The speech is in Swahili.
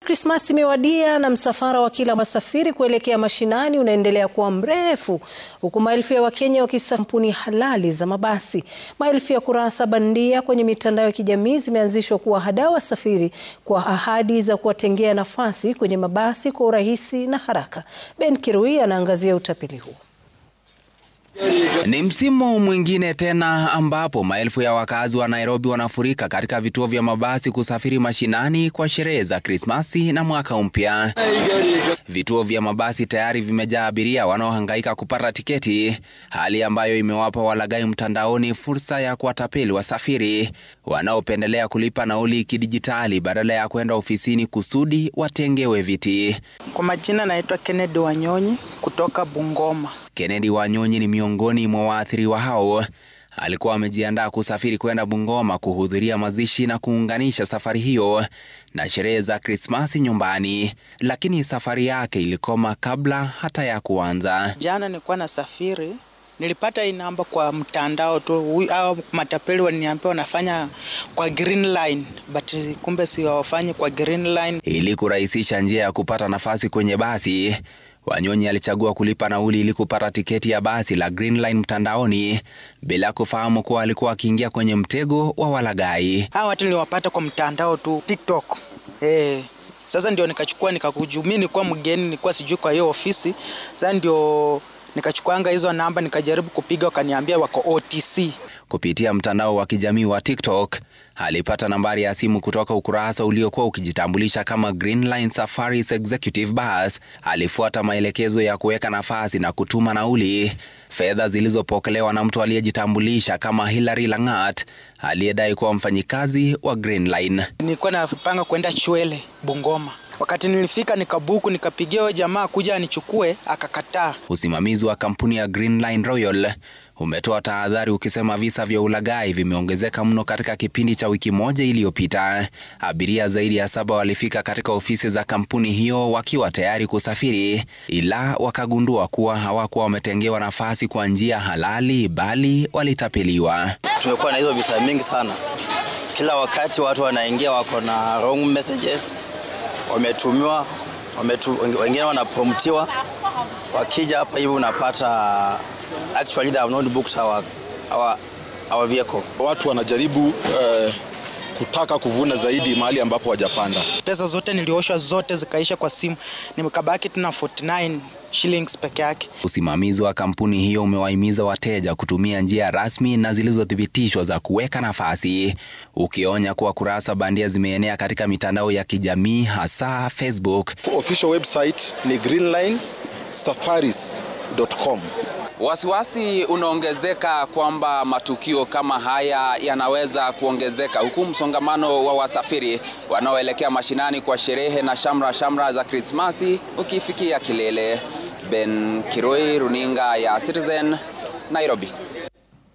Krismasi imewadia na msafara wa kila wasafiri kuelekea mashinani unaendelea kuwa mrefu, huku maelfu ya Wakenya wakisafiri kampuni halali za mabasi. Maelfu ya kurasa bandia kwenye mitandao ya kijamii zimeanzishwa kuwahadaa wasafiri kwa ahadi za kuwatengea nafasi kwenye mabasi kwa urahisi na haraka. Ben Kirui anaangazia utapeli huu. Ni msimu mwingine tena ambapo maelfu ya wakazi wa Nairobi wanafurika katika vituo vya mabasi kusafiri mashinani kwa sherehe za Krismasi na mwaka mpya. Vituo vya mabasi tayari vimejaa abiria wanaohangaika kupata tiketi, hali ambayo imewapa walaghai mtandaoni fursa ya kuwatapeli wasafiri wanaopendelea kulipa nauli kidijitali badala ya kwenda ofisini kusudi watengewe viti. Kwa majina naitwa Kennedy Wanyonyi kutoka Bungoma. Kennedy Wanyonyi ni miongoni mwa waathiriwa hao. Alikuwa amejiandaa kusafiri kwenda Bungoma kuhudhuria mazishi na kuunganisha safari hiyo na sherehe za Krismasi nyumbani, lakini safari yake ilikoma kabla hata ya kuanza. Jana nilikuwa nasafiri, nilipata hii namba kwa mtandao tu, au matapeli waliniambia wanafanya kwa Green Line, but kumbe si wafanye kwa Green Line. Ili kurahisisha njia ya kupata nafasi kwenye basi, Wanyonyi alichagua kulipa nauli ili kupata tiketi ya basi la Green Line mtandaoni bila kufahamu kuwa alikuwa akiingia kwenye mtego wa walaghai. Hao watu niliwapata kwa mtandao tu, TikTok. Sasa ndio nikachukua nikakujumini, nilikuwa mgeni, nilikuwa sijui kwa hiyo ofisi. Sasa ndio nikachukuanga hizo namba nikajaribu kupiga, wakaniambia wako OTC. Kupitia mtandao wa kijamii wa TikTok, alipata nambari ya simu kutoka ukurasa uliokuwa ukijitambulisha kama Green Line Safaris Executive Bus. Alifuata maelekezo ya kuweka nafasi na kutuma nauli. Fedha zilizopokelewa na mtu aliyejitambulisha kama Hilary Langat, aliyedai kuwa mfanyikazi wa Green Line. Nilikuwa napanga kwenda Chwele, Bungoma. Wakati nilifika nikabuku, nikapigia huyo jamaa kuja anichukue, akakataa. Usimamizi wa kampuni ya Green Line Royal umetoa tahadhari ukisema visa vya ulaghai vimeongezeka mno katika kipindi cha wiki moja iliyopita. Abiria zaidi ya 7 walifika katika ofisi za kampuni hiyo wakiwa tayari kusafiri, ila wakagundua kuwa hawakuwa wametengewa nafasi kwa njia halali bali walitapeliwa. Tumekuwa na hizo visa mingi sana. Kila wakati watu wanaingia wako na wrong messages, wametumiwa, wengine wanapromptiwa. Wakija hapa hivi unapata actually they have not booked our vehicle. Watu wanajaribu kutaka kuvuna zaidi mahali ambapo wajapanda. Pesa zote nilioshwa zote zikaisha kwa simu. Nimekabaki tuna 49 shillings peke yake. Usimamizi wa kampuni hiyo umewahimiza wateja kutumia njia rasmi na zilizothibitishwa za kuweka nafasi, ukionya kuwa kurasa bandia zimeenea katika mitandao ya kijamii hasa Facebook. Official website ni greenlinesafaris.com. Wasiwasi unaongezeka kwamba matukio kama haya yanaweza kuongezeka, huku msongamano wa wasafiri wanaoelekea mashinani kwa sherehe na shamra za Krismasi ukifikia kilele. Ben Kirui, runinga ya Citizen, Nairobi.